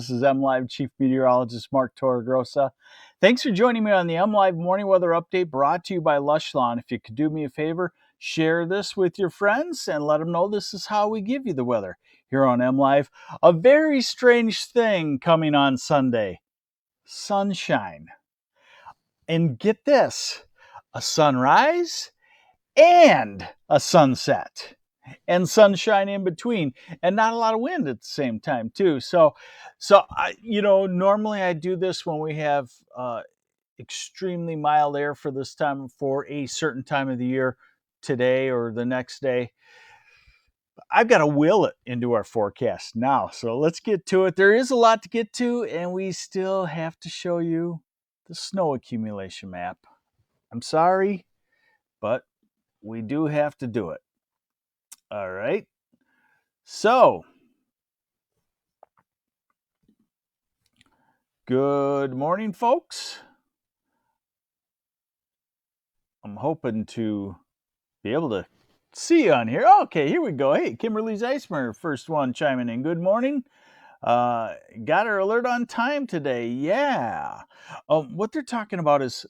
This is MLive Chief Meteorologist Mark Torregrossa. Thanks for joining me on the MLive Morning Weather Update brought to you by Lush Lawn. If you could do me a favor, share this with your friends and let them know this is how we give you the weather here on MLive. A very strange thing coming on Sunday. Sunshine. And get this, a sunrise and a sunset. And sunshine in between, and not a lot of wind at the same time too. So normally I do this when we have extremely mild air for this time for a certain time of the year, today or the next day. I've got to will it into our forecast now. So let's get to it. There is a lot to get to, and we still have to show you the snow accumulation map. I'm sorry, but we do have to do it. All right. So, good morning, folks. I'm hoping to be able to see you on here. Okay, here we go. Hey, Kimberly Zeismer, first one chiming in. Good morning. Got our alert on time today. Yeah. What they're talking about is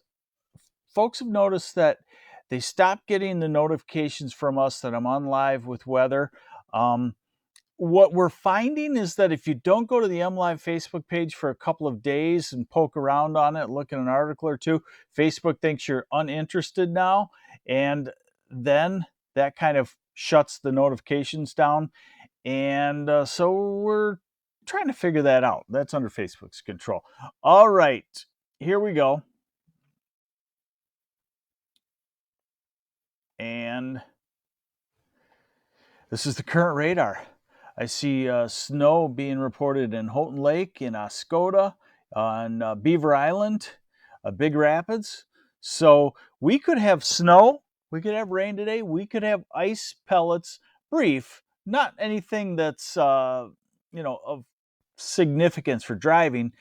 folks have noticed that they stopped getting the notifications from us that I'm on live with weather. What we're finding is that if you don't go to the MLive Facebook page for a couple of days and poke around on it, look at an article or two, Facebook thinks you're uninterested now, and then that kind of shuts the notifications down. And so we're trying to figure that out. That's under Facebook's control. All right, here we go. And this is the current radar. I see snow being reported in Houghton Lake, in Oscoda, on Beaver Island, Big Rapids. So we could have snow, we could have rain today, we could have ice pellets, brief, not anything that's of significance for driving.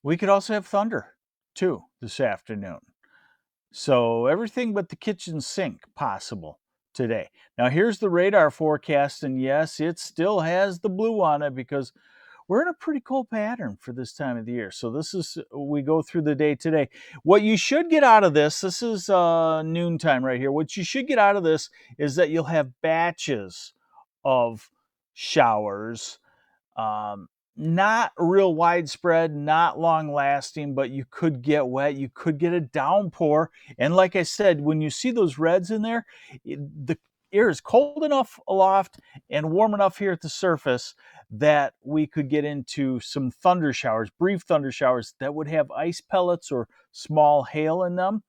We could also have thunder too this afternoon. So everything but the kitchen sink possible today. Now here's the radar forecast, and yes, it still has the blue on it because we're in a pretty cold pattern for this time of the year. So this is, we go through the day today. What you should get out of this is noontime right here. What you should get out of this is that you'll have batches of showers. Not real widespread, not long lasting, but you could get wet. You could get a downpour. And like I said, when you see those reds in there, the air is cold enough aloft and warm enough here at the surface that we could get into some thunder showers, brief thunder showers that would have ice pellets or small hail in them.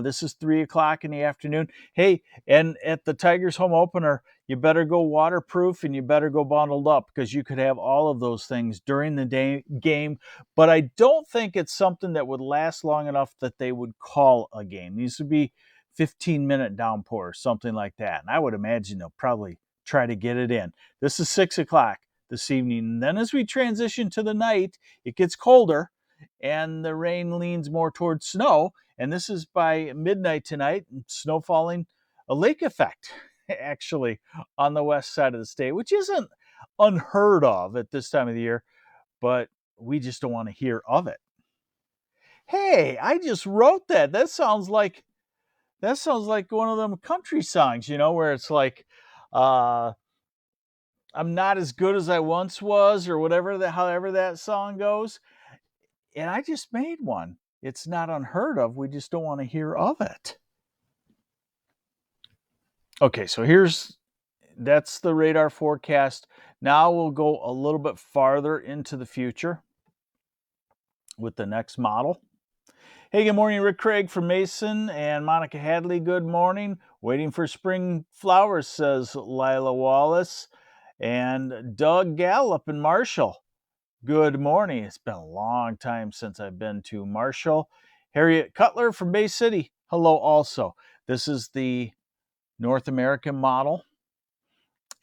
This is 3 o'clock in the afternoon. Hey, and at the Tigers home opener, you better go waterproof and you better go bundled up because you could have all of those things during the game. But I don't think it's something that would last long enough that they would call a game. These would be 15-minute downpours, something like that. And I would imagine they'll probably try to get it in. This is 6 o'clock this evening. And then as we transition to the night, it gets colder and the rain leans more towards snow. And this is by midnight tonight, snow falling, a lake effect, actually, on the west side of the state, which isn't unheard of at this time of the year, but we just don't want to hear of it. Hey, I just wrote that. That sounds like one of them country songs, where it's like, I'm not as good as I once was, or however that song goes. And I just made one. It's not unheard of. We just don't want to hear of it. Okay, so that's the radar forecast. Now we'll go a little bit farther into the future with the next model. Hey, good morning, Rick Craig from Mason and Monica Hadley. Good morning. Waiting for spring flowers, says Lila Wallace. And Doug Gallup in Marshall. Good morning. It's been a long time since I've been to Marshall. Harriet Cutler from Bay City. Hello also. This is the North American model.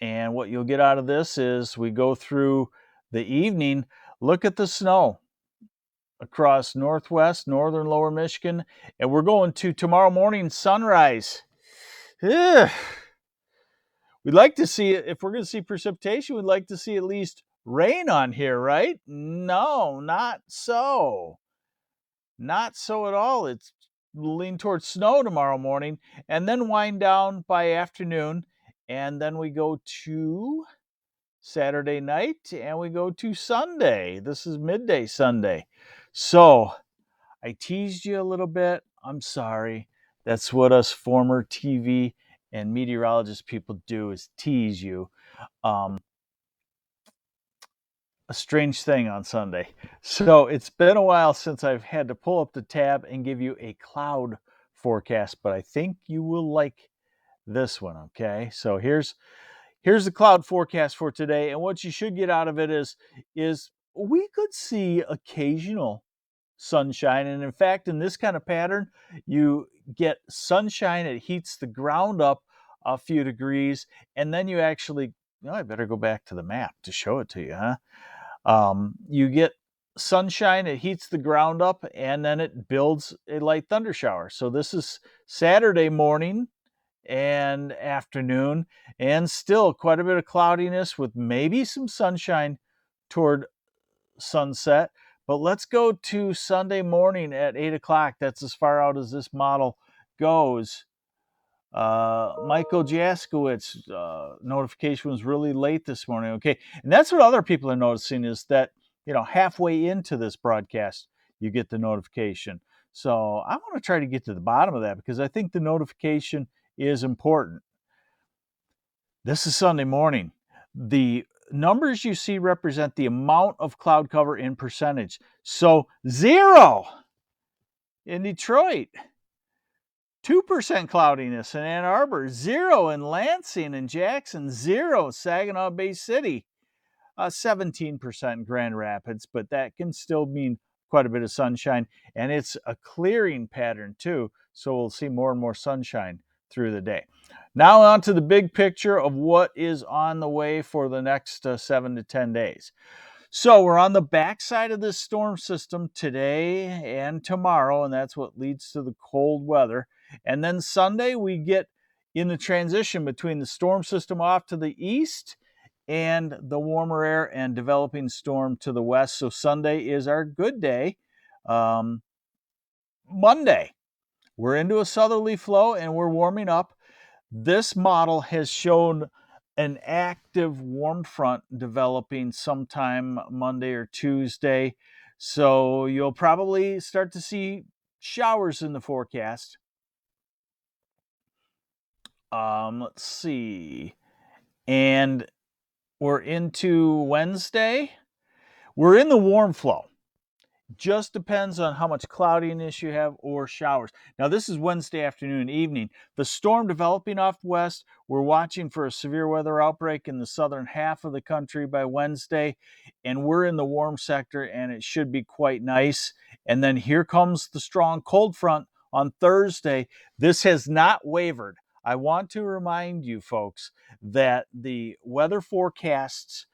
And what you'll get out of this is we go through the evening. Look at the snow across northwest, northern lower Michigan. And we're going to tomorrow morning sunrise. We'd like to see it. If we're going to see precipitation, we'd like to see at least rain on here, right? No, not so. Not so at all. It's lean towards snow tomorrow morning and then wind down by afternoon. And then we go to Saturday night and we go to Sunday. This is midday Sunday. So I teased you a little bit. I'm sorry. That's what us former TV and meteorologist people do, is tease you. A strange thing on Sunday. So it's been a while since I've had to pull up the tab and give you a cloud forecast, but I think you will like this one, okay? So here's the cloud forecast for today, and what you should get out of it is we could see occasional sunshine, and in fact, in this kind of pattern, you get sunshine. It heats the ground up a few degrees, and then you actually, I better go back to the map to show it to you, huh? You get sunshine, it heats the ground up, and then it builds a light thunder shower. So this is Saturday morning and afternoon, and still quite a bit of cloudiness with maybe some sunshine toward sunset. But let's go to Sunday morning at 8 o'clock. That's as far out as this model goes. Michael Jaskowitz notification was really late this morning. Okay, and that's what other people are noticing, is that halfway into this broadcast you get the notification. So I want to try to get to the bottom of that, because I think the notification is important. This is Sunday morning. The numbers you see represent the amount of cloud cover in percentage. So 0 in Detroit, 2% cloudiness in Ann Arbor, 0 in Lansing and Jackson, 0 Saginaw Bay City, 17% in Grand Rapids, but that can still mean quite a bit of sunshine, and it's a clearing pattern too, so we'll see more and more sunshine through the day. Now on to the big picture of what is on the way for the next 7 to 10 days. So we're on the backside of this storm system today and tomorrow, and that's what leads to the cold weather. And then Sunday, we get in the transition between the storm system off to the east and the warmer air and developing storm to the west. So Sunday is our good day. Monday, we're into a southerly flow and we're warming up. This model has shown an active warm front developing sometime Monday or Tuesday. So you'll probably start to see showers in the forecast. Let's see. And we're into Wednesday. We're in the warm flow. Just depends on how much cloudiness you have or showers. Now, this is Wednesday afternoon and evening. The storm developing off west. We're watching for a severe weather outbreak in the southern half of the country by Wednesday, and we're in the warm sector, and it should be quite nice. And then here comes the strong cold front on Thursday. This has not wavered. I want to remind you folks that the weather forecasts,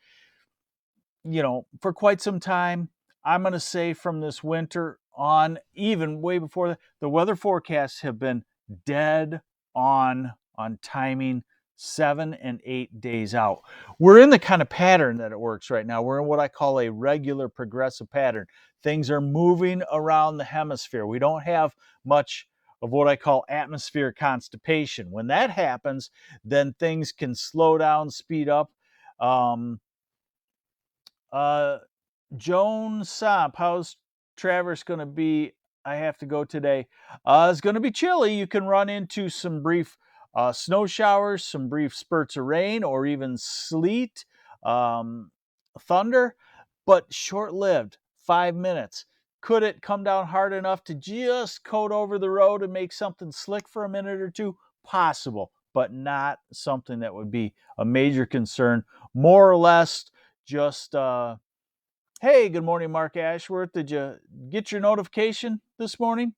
for quite some time, I'm going to say from this winter on, even way before that, the weather forecasts have been dead on timing, 7 and 8 days out. We're in the kind of pattern that it works right now. We're in what I call a regular progressive pattern. Things are moving around the hemisphere. We don't have much of what I call atmospheric constipation. When that happens, then things can slow down, speed up. Joan Sop, how's Traverse going to be? I have to go today. It's going to be chilly. You can run into some brief snow showers, some brief spurts of rain, or even sleet, thunder, but short-lived, 5 minutes. Could it come down hard enough to just coat over the road and make something slick for a minute or two? Possible, but not something that would be a major concern. More or less just... Hey, good morning, Mark Ashworth. Did you get your notification this morning?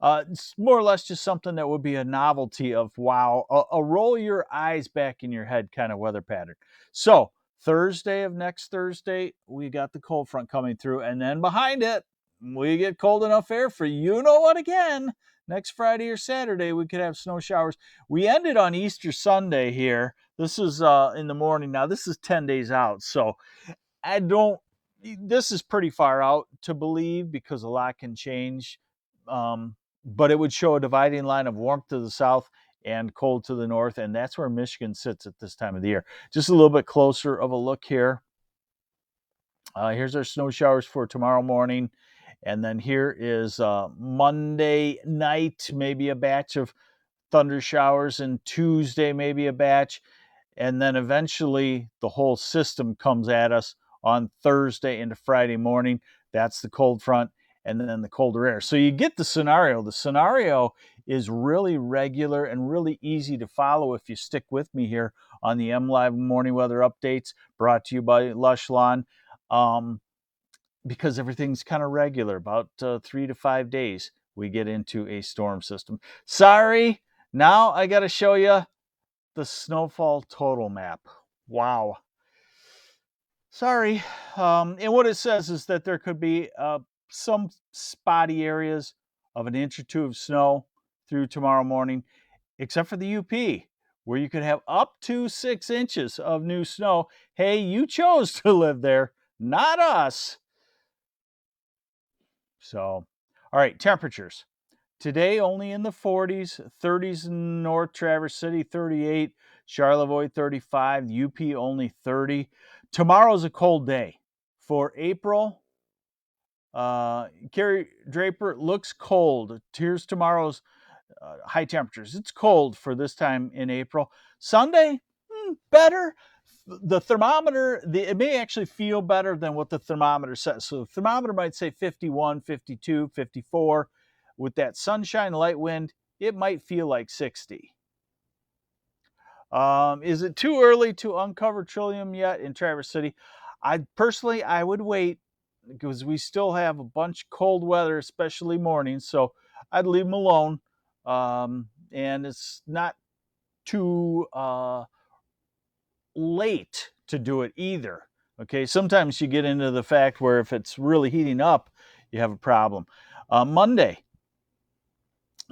It's more or less just something that would be a novelty of, wow, a roll your eyes back in your head kind of weather pattern. So Thursday of next Thursday, we got the cold front coming through, and then behind it, we get cold enough air for what again. Next Friday or Saturday, we could have snow showers. We ended on Easter Sunday here. This is in the morning. Now, this is 10 days out, so I don't, this is pretty far out to believe because a lot can change. But it would show a dividing line of warmth to the south and cold to the north. And that's where Michigan sits at this time of the year. Just a little bit closer of a look here. Here's our snow showers for tomorrow morning. And then here is Monday night, maybe a batch of thunder showers, and Tuesday, maybe a batch. And then eventually the whole system comes at us on Thursday into Friday morning. That's the cold front, and then the colder air. So you get the scenario. The scenario is really regular and really easy to follow if you stick with me here on the MLive morning weather updates brought to you by Lush Lawn. Because everything's kind of regular. About 3 to 5 days, we get into a storm system. Sorry, now I got to show you the snowfall total map. Wow. Sorry. And what it says is that there could be some spotty areas of 1 inch or 2 of snow through tomorrow morning, except for the UP, where you could have up to 6 inches of new snow. Hey, you chose to live there, not us. So, all right, temperatures. Today only in the 40s, 30s in North Traverse City, 38, Charlevoix 35, UP only 30. Tomorrow's a cold day. For April, Carrie Draper, looks cold. Here's tomorrow's high temperatures. It's cold for this time in April. Sunday, better. The thermometer, it may actually feel better than what the thermometer says. So the thermometer might say 51, 52, 54. With that sunshine, light wind, it might feel like 60. Is it too early to uncover Trillium yet in Traverse City? I would wait because we still have a bunch of cold weather, especially mornings. So I'd leave them alone. And it's not too late to do it either. Okay, sometimes you get into the fact where if it's really heating up, you have a problem. Monday,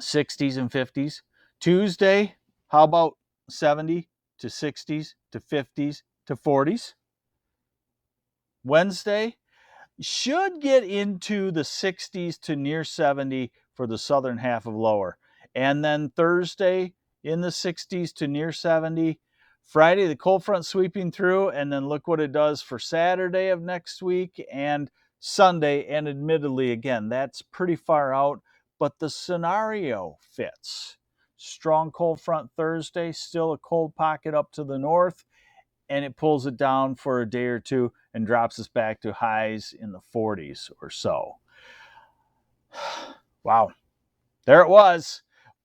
60s and 50s. Tuesday, how about 70 to 60s to 50s to 40s? Wednesday should get into the 60s to near 70 for the southern half of lower. And then Thursday in the 60s to near 70. Friday, the cold front sweeping through, and then look what it does for Saturday of next week and Sunday. And admittedly, again, that's pretty far out, but the scenario fits. Strong cold front Thursday, still a cold pocket up to the north, and it pulls it down for a day or two and drops us back to highs in the 40s or so. Wow, there it was.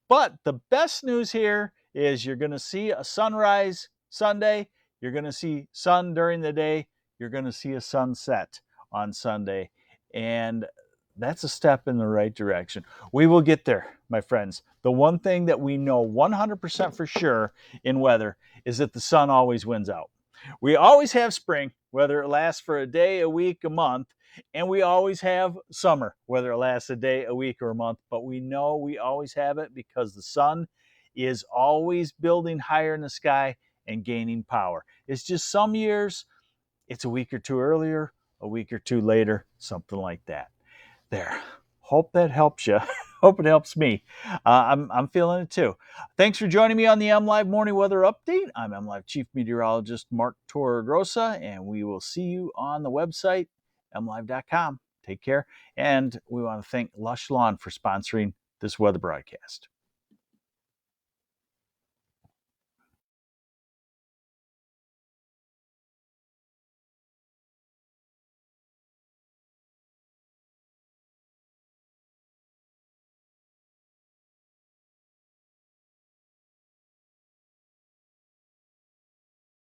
But the best news here is you're going to see a sunrise Sunday. You're going to see sun during the day. You're going to see a sunset on Sunday. And that's a step in the right direction. We will get there, my friends. The one thing that we know 100% for sure in weather is that the sun always wins out. We always have spring, whether it lasts for a day, a week, a month, and we always have summer, whether it lasts a day, a week, or a month. But we know we always have it because the sun is always building higher in the sky and gaining power. It's just some years it's a week or two earlier, a week or two later, something like that. There. Hope that helps you. Hope it helps me. I'm feeling it too. Thanks for joining me on the MLive Morning Weather Update. I'm MLive Chief Meteorologist Mark Torregrossa, and we will see you on the website, mlive.com. Take care. And we want to thank Lush Lawn for sponsoring this weather broadcast.